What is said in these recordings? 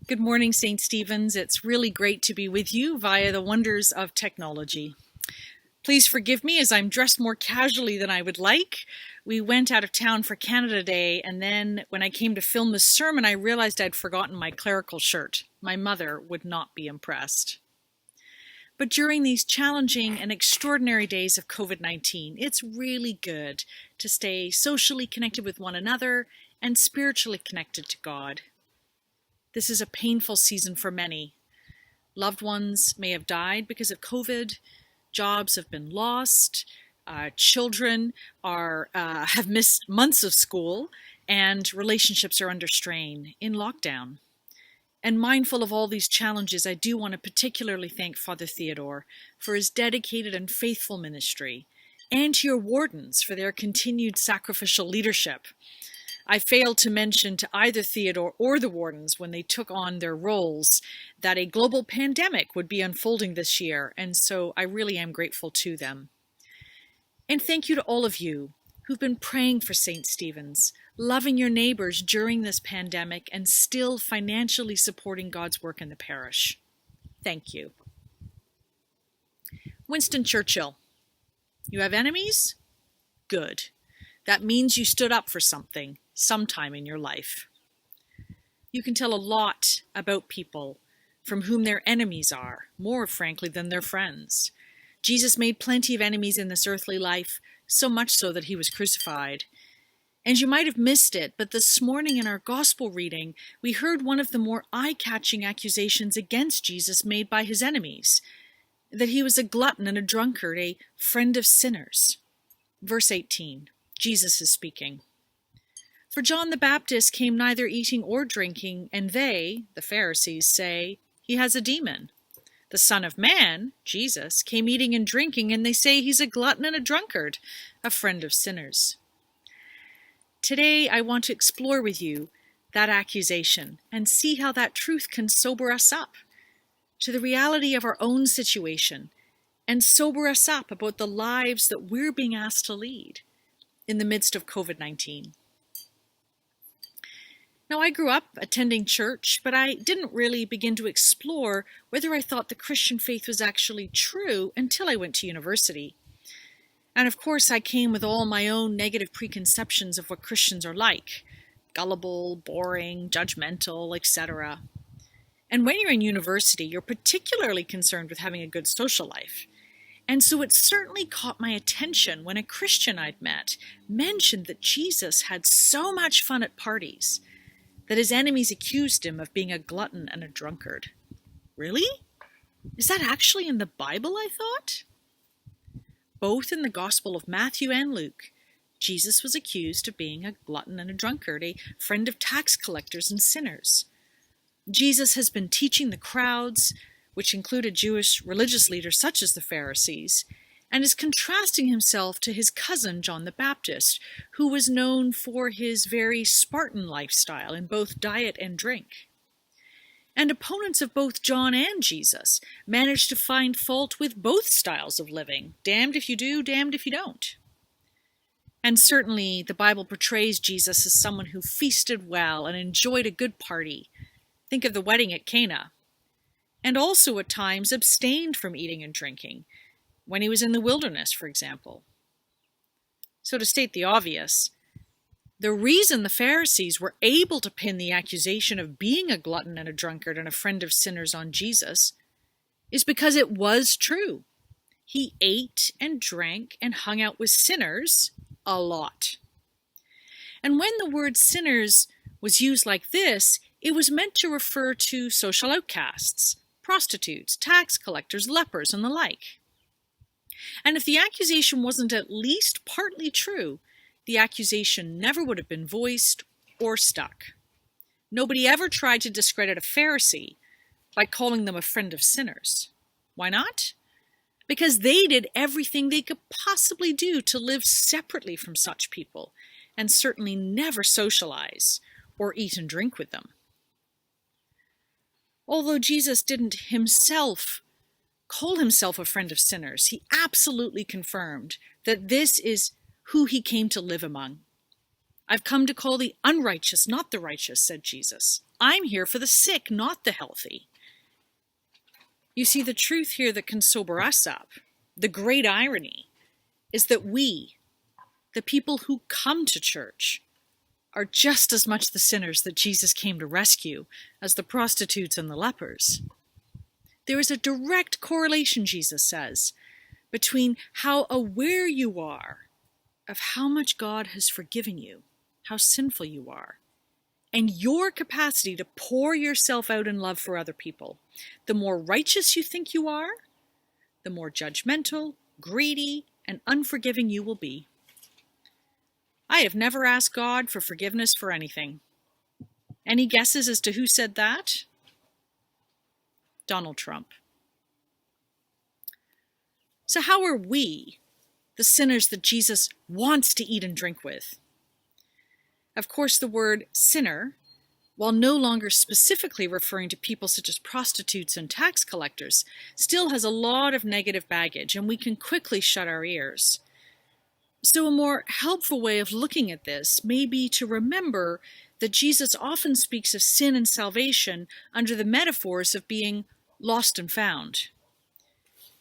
Good morning, St. Stephen's. It's really great to be with you via the wonders of technology. Please forgive me as I'm dressed more casually than I would like. We went out of town for Canada Day, and then when I came to film this sermon, I realized I'd forgotten my clerical shirt. My mother would not be impressed. But during these challenging and extraordinary days of COVID-19, it's really good to stay socially connected with one another and spiritually connected to God. This is a painful season for many. Loved ones may have died because of COVID. Jobs have been lost. Children have missed months of school, and relationships are under strain in lockdown. And mindful of all these challenges, I do want to particularly thank Father Theodore for his dedicated and faithful ministry, and to your wardens for their continued sacrificial leadership. I failed to mention to either Theodore or the wardens when they took on their roles that a global pandemic would be unfolding this year, and so I really am grateful to them. And thank you to all of you who've been praying for St. Stephen's, loving your neighbors during this pandemic, and still financially supporting God's work in the parish. Thank you. Winston Churchill. You have enemies? Good. That means you stood up for something sometime in your life. You can tell a lot about people from whom their enemies are, more frankly than their friends. Jesus made plenty of enemies in this earthly life, so much so that he was crucified. And you might have missed it, but this morning in our gospel reading, we heard one of the more eye-catching accusations against Jesus made by his enemies, that he was a glutton and a drunkard, a friend of sinners. Verse 18, Jesus is speaking. For John the Baptist came neither eating or drinking, and they, the Pharisees, say, he has a demon. The Son of Man, Jesus, came eating and drinking, and they say he's a glutton and a drunkard, a friend of sinners. Today, I want to explore with you that accusation and see how that truth can sober us up to the reality of our own situation and sober us up about the lives that we're being asked to lead in the midst of COVID-19. Now, I grew up attending church, but I didn't really begin to explore whether I thought the Christian faith was actually true until I went to university. And of course, I came with all my own negative preconceptions of what Christians are like: gullible, boring, judgmental, etc. And when you're in university, you're particularly concerned with having a good social life. And so it certainly caught my attention when a Christian I'd met mentioned that Jesus had so much fun at parties that his enemies accused him of being a glutton and a drunkard. Really? Is that actually in the Bible, I thought? Both in the Gospel of Matthew and Luke, Jesus was accused of being a glutton and a drunkard, a friend of tax collectors and sinners. Jesus has been teaching the crowds, which included Jewish religious leaders such as the Pharisees, and is contrasting himself to his cousin John the Baptist, who was known for his very Spartan lifestyle in both diet and drink. And opponents of both John and Jesus managed to find fault with both styles of living, damned if you do, damned if you don't. And certainly the Bible portrays Jesus as someone who feasted well and enjoyed a good party. Think of the wedding at Cana. And also at times abstained from eating and drinking, when he was in the wilderness, for example. So to state the obvious, the reason the Pharisees were able to pin the accusation of being a glutton and a drunkard and a friend of sinners on Jesus is because it was true. He ate and drank and hung out with sinners a lot. And when the word sinners was used like this, it was meant to refer to social outcasts, prostitutes, tax collectors, lepers, and the like. And if the accusation wasn't at least partly true, the accusation never would have been voiced or stuck. Nobody ever tried to discredit a Pharisee by calling them a friend of sinners. Why not? Because they did everything they could possibly do to live separately from such people, and certainly never socialize or eat and drink with them. Although Jesus didn't himself call himself a friend of sinners, he absolutely confirmed that this is who he came to live among. I've come to call the unrighteous, not the righteous, said Jesus. I'm here for the sick, not the healthy. You see, the truth here that can sober us up, the great irony, is that we, the people who come to church, are just as much the sinners that Jesus came to rescue as the prostitutes and the lepers. There is a direct correlation, Jesus says, between how aware you are of how much God has forgiven you, how sinful you are, and your capacity to pour yourself out in love for other people. The more righteous you think you are, the more judgmental, greedy, and unforgiving you will be. I have never asked God for forgiveness for anything. Any guesses as to who said that? Donald Trump. So how are we, the sinners that Jesus wants to eat and drink with? Of course, the word sinner, while no longer specifically referring to people such as prostitutes and tax collectors, still has a lot of negative baggage, and we can quickly shut our ears. So a more helpful way of looking at this may be to remember that Jesus often speaks of sin and salvation under the metaphors of being lost and found.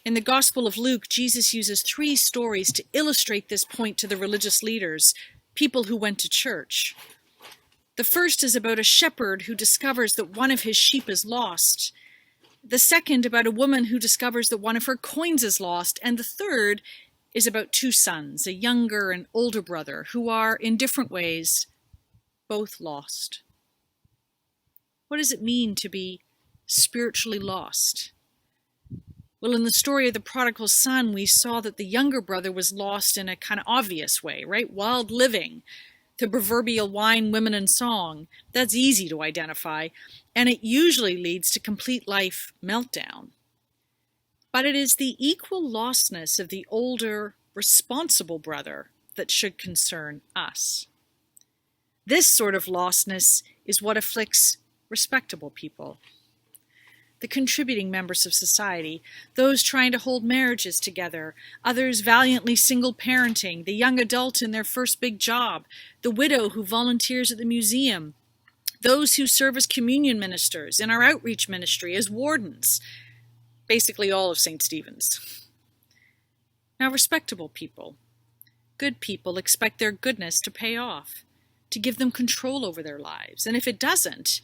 In the Gospel of Luke, Jesus uses 3 stories to illustrate this point to the religious leaders, people who went to church. The first is about a shepherd who discovers that one of his sheep is lost. The second about a woman who discovers that one of her coins is lost. And the third is about 2 sons, a younger and older brother, who are, in different ways, both lost. What does it mean to be spiritually lost? Well, in the story of the prodigal son, we saw that the younger brother was lost in a kind of obvious way, right? Wild living, the proverbial wine, women, and song. That's easy to identify, and it usually leads to complete life meltdown. But it is the equal lostness of the older, responsible brother that should concern us. This sort of lostness is what afflicts respectable people, the contributing members of society, those trying to hold marriages together, others valiantly single parenting, the young adult in their first big job, the widow who volunteers at the museum, those who serve as communion ministers, in our outreach ministry, as wardens, basically all of St. Stephen's. Now, respectable people, good people, expect their goodness to pay off, to give them control over their lives. And if it doesn't,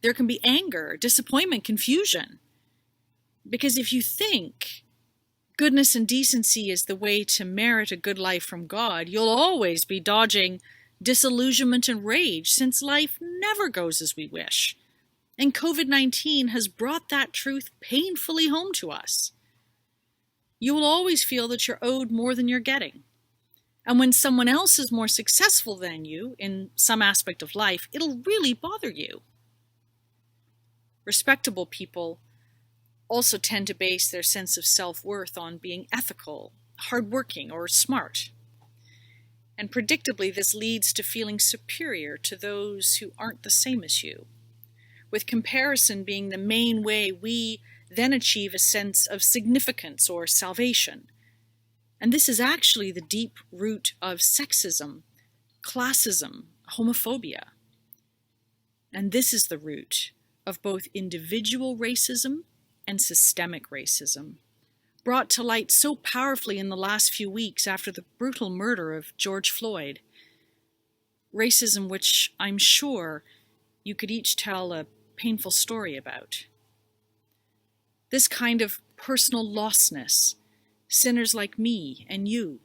there can be anger, disappointment, confusion. Because if you think goodness and decency is the way to merit a good life from God, you'll always be dodging disillusionment and rage, since life never goes as we wish. And COVID-19 has brought that truth painfully home to us. You will always feel that you're owed more than you're getting. And when someone else is more successful than you in some aspect of life, it'll really bother you. Respectable people also tend to base their sense of self-worth on being ethical, hardworking, or smart. And predictably, this leads to feeling superior to those who aren't the same as you, with comparison being the main way we then achieve a sense of significance or salvation. And this is actually the deep root of sexism, classism, homophobia. And this is the root of both individual racism and systemic racism, brought to light so powerfully in the last few weeks after the brutal murder of George Floyd. Racism which I'm sure you could each tell a painful story about. This kind of personal lostness, sinners like me and you,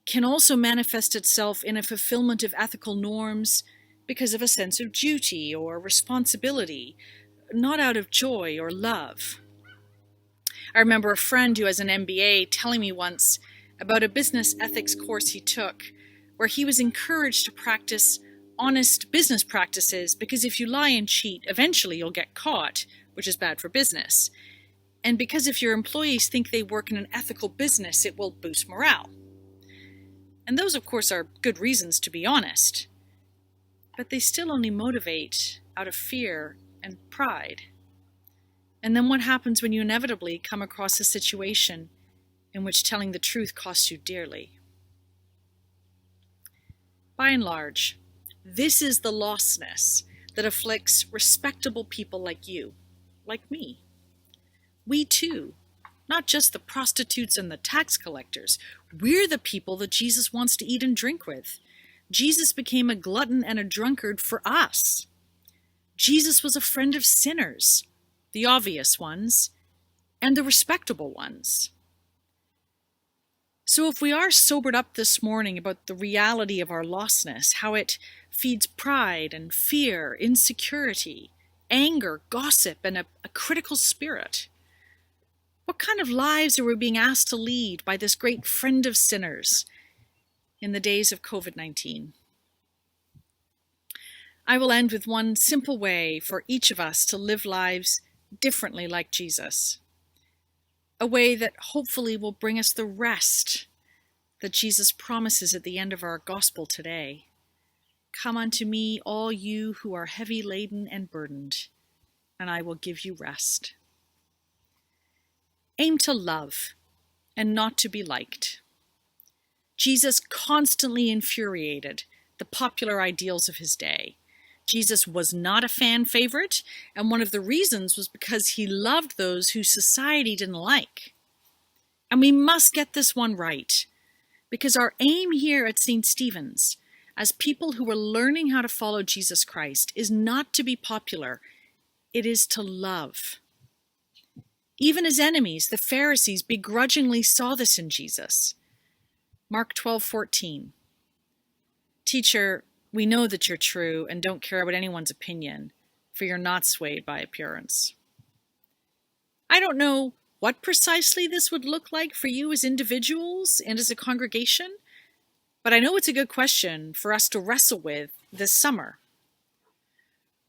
can also manifest itself in a fulfillment of ethical norms because of a sense of duty or responsibility, not out of joy or love. I remember a friend who has an MBA telling me once about a business ethics course he took where he was encouraged to practice honest business practices because if you lie and cheat, eventually you'll get caught, which is bad for business. And because if your employees think they work in an ethical business, it will boost morale. And those, of course, are good reasons to be honest. But they still only motivate out of fear and pride. And then what happens when you inevitably come across a situation in which telling the truth costs you dearly? By and large, this is the lostness that afflicts respectable people like you, like me. We too, not just the prostitutes and the tax collectors, we're the people that Jesus wants to eat and drink with. Jesus became a glutton and a drunkard for us. Jesus was a friend of sinners, the obvious ones, and the respectable ones. So if we are sobered up this morning about the reality of our lostness, how it feeds pride and fear, insecurity, anger, gossip, and a critical spirit, what kind of lives are we being asked to lead by this great friend of sinners in the days of COVID-19? I will end with one simple way for each of us to live lives differently like Jesus. A way that hopefully will bring us the rest that Jesus promises at the end of our gospel today. Come unto me, all you who are heavy laden and burdened, and I will give you rest. Aim to love and not to be liked. Jesus constantly infuriated the popular ideals of his day. Jesus was not a fan favorite, and one of the reasons was because he loved those who society didn't like. And we must get this one right, because our aim here at St. Stephen's, as people who are learning how to follow Jesus Christ, is not to be popular, it is to love. Even his enemies, the Pharisees, begrudgingly saw this in Jesus. Mark 12:14. Teacher, we know that you're true and don't care about anyone's opinion, for you're not swayed by appearance. I don't know what precisely this would look like for you as individuals and as a congregation, but I know it's a good question for us to wrestle with this summer.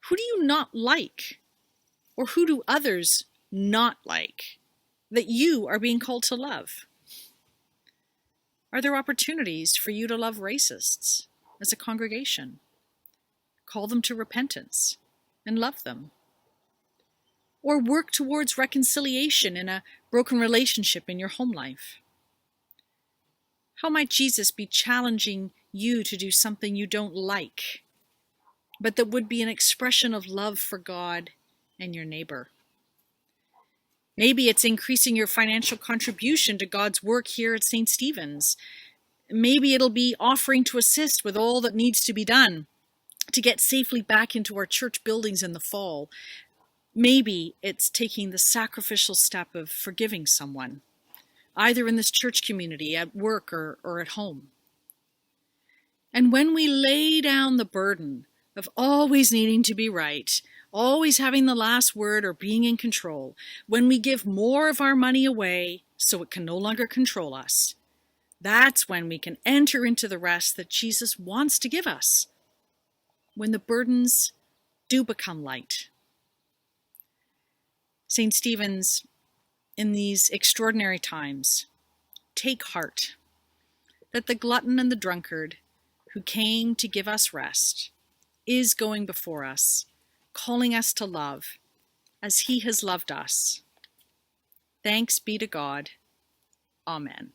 Who do you not like? Or who do others not like that you are being called to love? Are there opportunities for you to love racists as a congregation? Call them to repentance and love them. Or work towards reconciliation in a broken relationship in your home life. How might Jesus be challenging you to do something you don't like, but that would be an expression of love for God and your neighbor? Maybe it's increasing your financial contribution to God's work here at St. Stephen's. Maybe it'll be offering to assist with all that needs to be done to get safely back into our church buildings in the fall. Maybe it's taking the sacrificial step of forgiving someone, either in this church community, at work, or at home. And when we lay down the burden of always needing to be right, always having the last word or being in control, when we give more of our money away so it can no longer control us, that's when we can enter into the rest that Jesus wants to give us, when the burdens do become light. St. Stephen's, in these extraordinary times, take heart that the glutton and the drunkard who came to give us rest is going before us, calling us to love as he has loved us. Thanks be to God. Amen.